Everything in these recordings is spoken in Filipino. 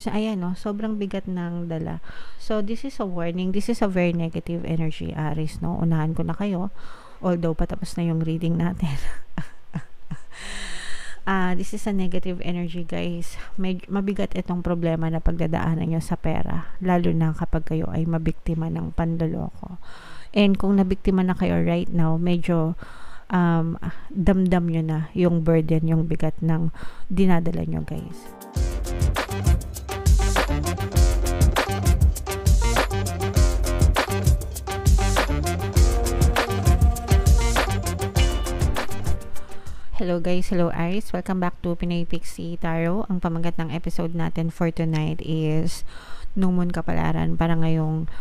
So, ayan, no, sobrang bigat ng dala. So, this is a warning. This is a very negative energy, Aries, no? Unahan ko na kayo. Although, patapos na yung reading natin. This is a negative energy, guys. Mabigat itong problema na pagdadaanan nyo sa pera. Lalo na kapag kayo ay mabiktima ng panloloko. And kung nabiktima na kayo right now, medyo damdam nyo na yung burden, yung bigat ng dinadala nyo, guys. Hello guys, hello Aries. Welcome back to Pinoy Pixie Tarot. Ang pamagat ng episode natin for tonight is New Moon Kapalaran para ngayong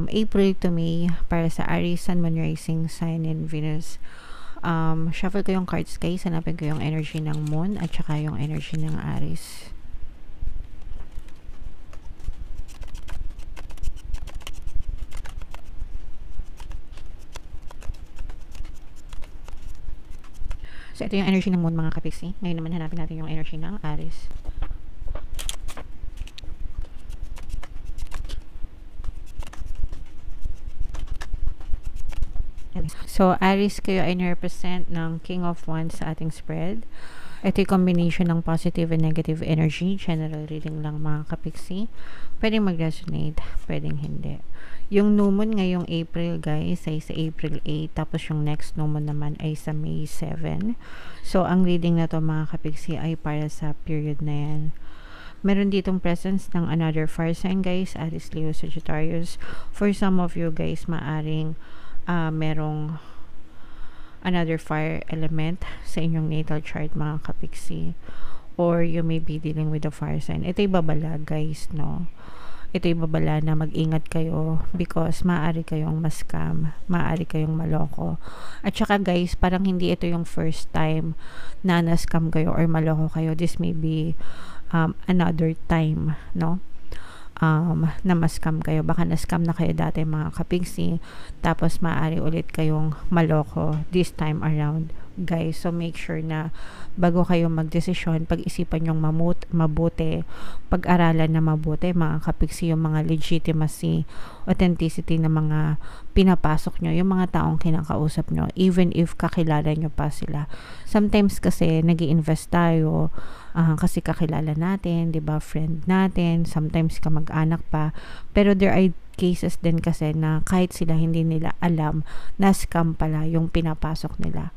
April to May para sa Aries, Sun, Moon, Rising, Sign, and Venus. Shuffle ko yung cards guys. Hanapin ko yung energy ng Moon at saka yung energy ng Aries. So, ito yung energy ng Moon, mga kapiksi. Ngayon naman hanapin natin yung energy ng Aries. So, Aries, kayo ay nirepresent ng King of Wands sa ating spread. Ito yung combination ng positive and negative energy. General reading lang, mga kapiksi. Pwedeng mag-resonate, pwedeng hindi. Yung new moon ngayong April, guys, ay sa April 8. Tapos yung next new moon naman ay sa May 7. So, ang reading na to, mga kapiksi, ay para sa period na yan. Meron ditong presence ng another fire sign, guys. Aries, Leo, Sagittarius. For some of you, guys, maaring merong another fire element sa inyong natal chart, mga kapiksi. Or you may be dealing with a fire sign. Ito'y babala, guys, no? Ito'y babala na mag-ingat kayo because maaari kayong ma-scam, maaari kayong maloko. At saka guys, parang hindi ito yung first time na na-scam kayo or maloko kayo. This may be another time, no? Na ma-scam kayo. Baka na-scam na kayo dati, mga kapigsi, tapos maaari ulit kayong maloko this time around, guys. So make sure na bago kayo magdesisyon, pag-isipan yung mabuti, pag-aralan na mabuti, mga kapigsi, yung mga legitimacy, authenticity na mga pinapasok nyo, yung mga taong kinakausap nyo, even if kakilala nyo pa sila. Sometimes kasi nag-i-invest tayo kasi kakilala natin, 'di ba, friend natin, sometimes kamag-anak pa, pero there are cases din kasi na kahit sila hindi nila alam na scam pala yung pinapasok nila.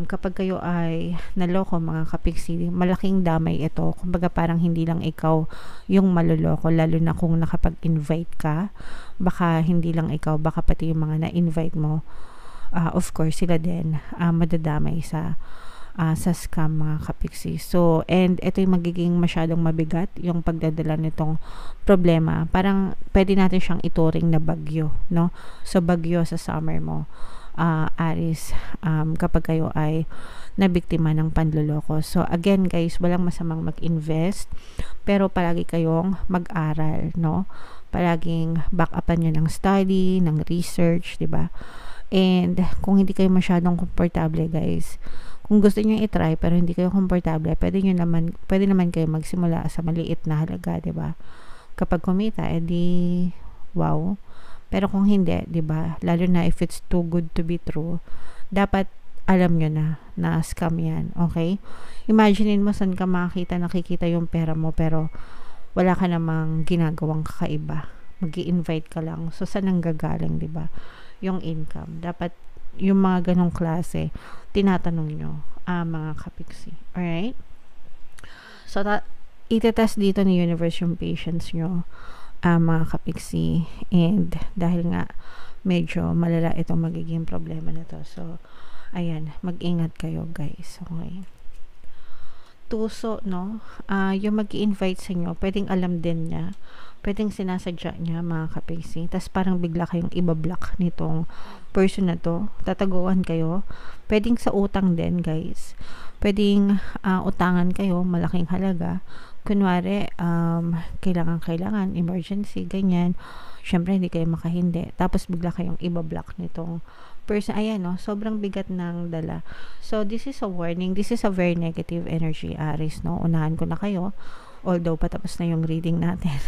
Kapag kayo ay naloko, mga kapiksi, malaking damay ito. Kumbaga parang hindi lang ikaw yung maloloko, lalo na kung nakapag-invite ka, baka hindi lang ikaw, baka pati yung mga na-invite mo, of course sila din madadamay sa scam, mga kapiksi. So, and ito yung magiging masyadong mabigat yung pagdadala nitong problema. Parang pwede natin siyang ituring na bagyo, no? So, bagyo sa summer mo, Aries, kapag kayo ay nabiktima ng panloloko. So, again guys, walang masamang mag-invest, pero palagi kayong mag-aral, no? Palaging back-upan nyo ng study, ng research, diba? And kung hindi kayo masyadong komportable, guys, kung gusto niyo i-try pero hindi kayo komportable, pwede naman kayo magsimula sa maliit na halaga, 'di ba? Kapag kumita, edi wow. Pero kung hindi, 'di ba? Lalo na if it's too good to be true, dapat alam niyo na scam 'yan, okay? Imaginein mo saan ka nakikita yung pera mo pero wala ka namang ginagawang kakaiba. Magi-invite ka lang. So saan ang gagaling, 'di ba? Yung income. Dapat yung mga ganong klase tinatanong nyo, mga kapiksi. Alright? So, itetest dito ni universe yung patience nyo, mga kapiksi. And dahil nga medyo malala itong magiging problema na to. So, ayan, mag-ingat kayo, guys. Okay? Tuso, no? Yung mag-i-invite sa inyo, pwedeng alam din niya, pwedeng sinasadya niya, mga kapisi, tas parang bigla kayong ibablock nitong person na to, tataguan kayo, pwedeng sa utang din, guys, pwedeng utangan kayo, malaking halaga, kunwari, kailangan, emergency, ganyan, syempre hindi kayo makahindi, tapos bigla kayong ibablock nitong person. Ayan, no, sobrang bigat ng dala. So, this is a warning, this is a very negative energy, Aries, no, unahan ko na kayo. Although patapos na yung reading natin.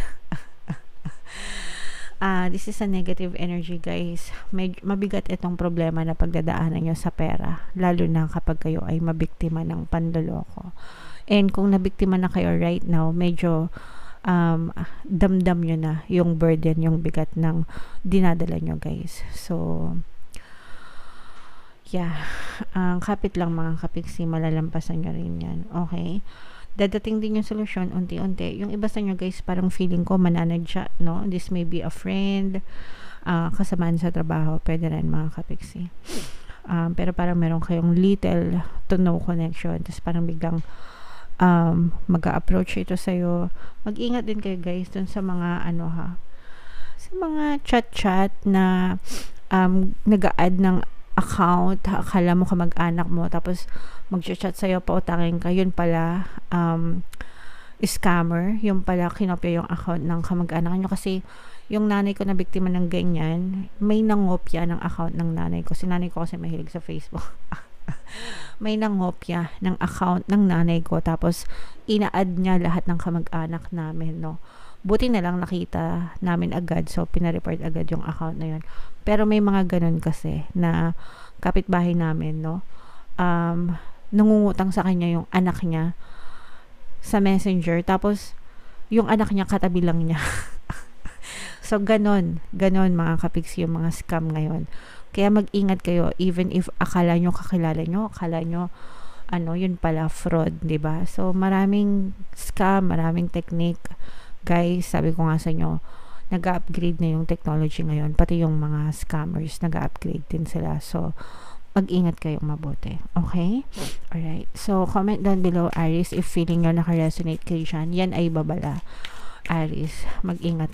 This is a negative energy, guys. Mabigat itong problema na pagdadaanan nyo sa pera, lalo na kapag kayo ay mabiktima ng panloloko. And kung nabiktima na kayo right now, medyo damdam nyo na yung burden, yung bigat ng dinadala nyo, guys. So yeah, kapit lang mga kapiksi, malalampasan nyo rin yan. Okay, dadating din yung solusyon unti-unti. Yung iba sa nyo, guys, parang feeling ko mananadya, no? This may be a friend, kasamaan sa trabaho, pwede rin mga kapiksi. Pero parang meron kayong little to no connection, tapos parang biglang mag-a-approach ito sa'yo. Mag-ingat din kayo, guys, dun sa mga sa mga chat-chat na nag-a-add ng account, akala mo kamag-anak mo, tapos mag-chat sa'yo, pautangin ka, yun pala scammer, yung pala kinopya yung account ng kamag-anak nyo. Kasi yung nanay ko na biktima ng ganyan, may nangopya ng account ng nanay ko. Si nanay ko kasi mahilig sa Facebook. May nangopya ng account ng nanay ko, tapos ina-add niya lahat ng kamag-anak namin, no. Buti na lang nakita namin agad, so pinareport agad yung account na yun. Pero may mga ganun kasi na kapitbahay namin, no, nangungutang sa kanya yung anak niya sa messenger, tapos yung anak niya katabi lang niya. So ganon mga kapiksi yung mga scam ngayon. Kaya mag-ingat kayo, even if akala nyo kakilala nyo, akala nyo yun pala fraud, 'di ba? So maraming scam, maraming technique, guys. Sabi ko nga sa inyo, nag-upgrade na yung technology ngayon, pati yung mga scammers nag-upgrade din sila. So mag-ingat kayong mabuti. Okay? Alright. So comment down below, Aries, if feeling nyo naka-resonate kayo dyan. Yan ay babala, Aries. Mag-ingat.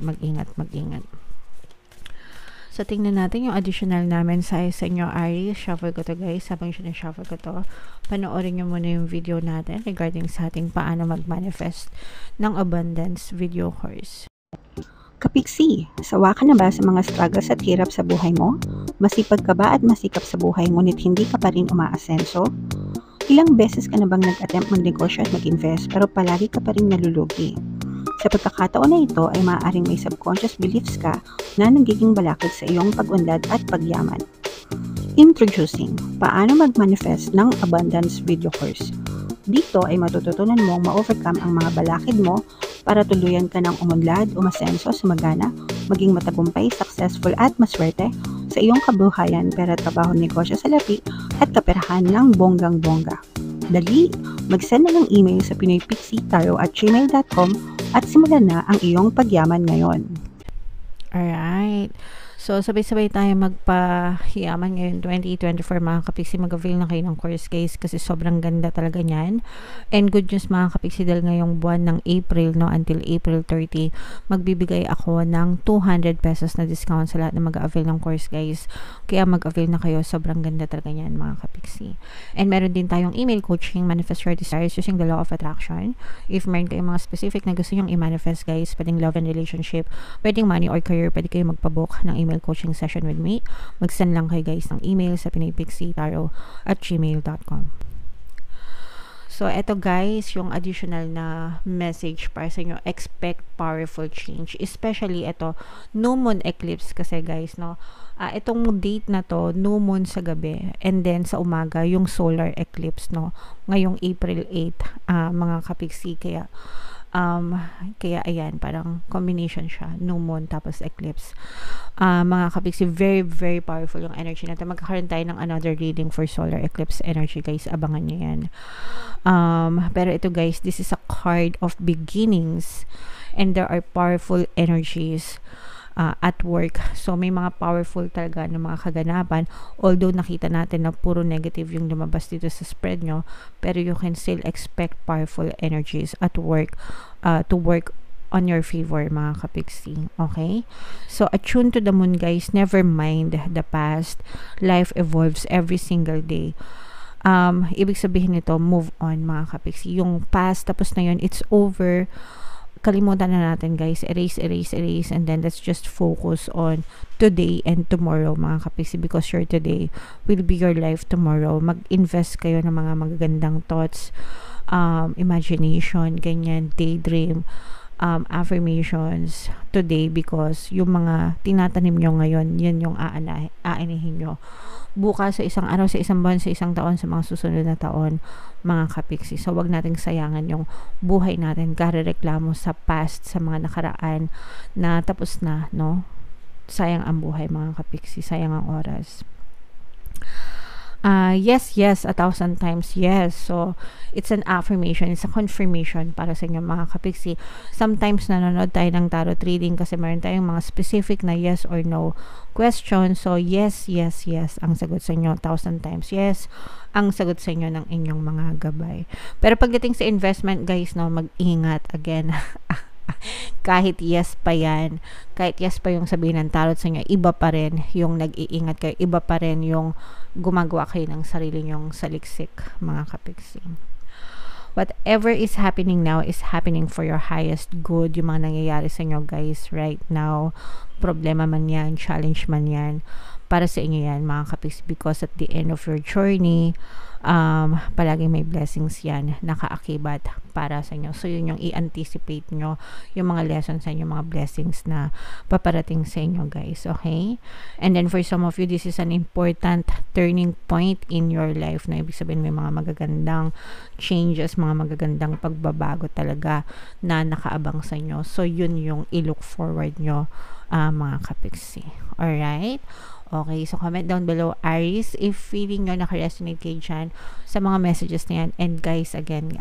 So, tingnan natin yung additional namin sa inyo, Aries. Shuffle ko to, guys. Habang sinashuffle ko to, panoorin nyo muna yung video natin regarding sa ating paano mag-manifest ng abundance video course. Kapiksi, sawa ka na ba sa mga struggles at hirap sa buhay mo? Masipag ka ba at masikap sa buhay ngunit hindi ka pa rin umaasenso? Ilang beses ka na bang nag-attempt magnegosyo at mag-invest pero palagi ka pa rin nalulugi? Sa pagkakataon na ito ay maaaring may subconscious beliefs ka na nagiging balakid sa iyong pag-unlad at pagyaman. Introducing, paano mag-manifest ng abundance video course. Dito ay matututunan mong ma-overcome ang mga balakid mo para tuluyan ka ng umunlad, umasenso, sumagana, maging matagumpay, successful at maswerte sa iyong kabuhayan, pera, trabaho, negosyo, salapi at kaperahan ng bonggang-bongga. Dali, mag-send na ng email sa pinoypixitaro@gmail.com at simulan na ang iyong pagyaman ngayon. Alright. So, sabay-sabay tayo magpahiyaman ngayon 2024 mga kapiksi. Mag-avail na kayo ng course, guys, kasi sobrang ganda talaga niyan. And good news mga kapiksi, dahil ngayong buwan ng April, no, until April 30, magbibigay ako ng 200 pesos na discount sa lahat na mag-avail ng course, guys. Kaya mag-avail na kayo. Sobrang ganda talaga niyan mga kapiksi. And meron din tayong email coaching, manifest your desires using the law of attraction. If meron kayong mga specific na gusto nyong i-manifest, guys, pwedeng love and relationship, pwedeng money or career, pwede kayo magpabook ng email coaching session with me. Mag-send lang kayo, guys, ng email sa pinoypixitaro@gmail.com. So, eto, guys, yung additional na message para sa inyo. Expect powerful change. Especially ito, new moon eclipse kasi, guys, no? Itong date na to, new moon sa gabi, and then sa umaga, yung solar eclipse, no? Ngayong April 8, mga kapiksi. Kaya ayan, parang combination siya, new moon tapos eclipse. Mga kapiksi, very very powerful yung energy natin. Magkakaroon tayo ng another reading for solar eclipse energy, guys. Abangan nyo yan. Pero ito, guys, this is a card of beginnings, and there are powerful energies at work. So may mga powerful talaga ng mga kaganapan, although nakita natin na puro negative yung lumabas dito sa spread nyo, pero you can still expect powerful energies at work, to work on your favor, mga kapiksi. Okay? So attune to the moon, guys. Never mind the past. Life evolves every single day. Ibig sabihin nito, move on, mga kapiksi. Yung past, tapos na yun, it's over. Kalimutan na natin, guys. Erase, and then let's just focus on today and tomorrow, mga kapiksi, because your today will be your life tomorrow. Mag-invest kayo ng mga magagandang thoughts, imagination, ganyan, daydream, affirmations today, because yung mga tinatanim nyo ngayon, yun yung aanihin nyo bukas, sa isang araw, sa isang buwan, sa isang taon, sa mga susunod na taon, mga kapiksi. So, wag nating sayangan yung buhay natin, karereklamo sa past, sa mga nakaraan na tapos na, no? Sayang ang buhay, mga kapiksi, sayang ang oras. Yes, 1,000 times yes. So, it's an affirmation, it's a confirmation para sa inyo, mga kapiksi. Sometimes nanonood tayo ng tarot reading kasi meron tayong mga specific na yes or no question. So, yes ang sagot sa inyo, 1,000 times yes ang sagot sa inyo ng inyong mga gabay. Pero pagdating sa investment, guys, no, mag-ingat again. Kahit yes pa yan, kahit yes pa yung sabihin ng tarot sa inyo, iba pa rin yung nag-iingat kayo, iba pa rin yung gumagawa kayo ng sarili nyong saliksik, mga kapiksi. Whatever is happening now is happening for your highest good. Yung mga nangyayari sa inyo, guys, right now, problema man yan, challenge man yan, para sa inyo yan, mga kapiksi, because at the end of your journey, palaging may blessings yan nakaakibat para sa inyo. So, yun yung i-anticipate nyo, yung mga lessons sa inyo, mga blessings na paparating sa inyo, guys. Okay? And then, for some of you, this is an important turning point in your life, na ibig sabihin may mga magagandang changes, mga magagandang pagbabago talaga na nakaabang sa inyo. So, yun yung i-look forward nyo, mga kapiksi. Alright? Okay, so comment down below, Aries, if feeling nyo naka-resonate kayo dyan sa mga messages na yan. And guys, again,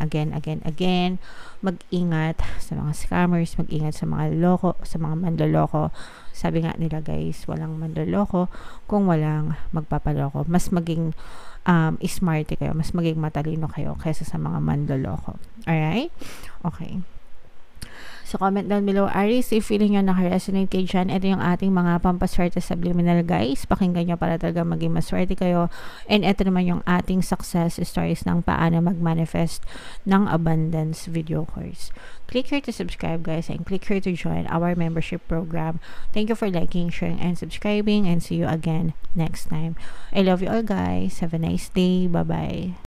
mag-ingat sa mga scammers, mag-ingat sa mga loko, sa mga manloloko. Sabi nga nila, guys, walang manloloko kung walang magpapaloko. Mas maging smart kayo, mas maging matalino kayo kaysa sa mga manloloko. Alright? Okay. So, comment down below, Aries, if feeling nyo naka-resonate kayo dyan, ito yung ating mga pampaswerte subliminal, guys. Pakinggan nyo para talaga maging maswerte kayo. And ito naman yung ating success stories ng paano mag-manifest ng abundance video course. Click here to subscribe, guys, and click here to join our membership program. Thank you for liking, sharing, and subscribing, and see you again next time. I love you all, guys. Have a nice day. Bye-bye.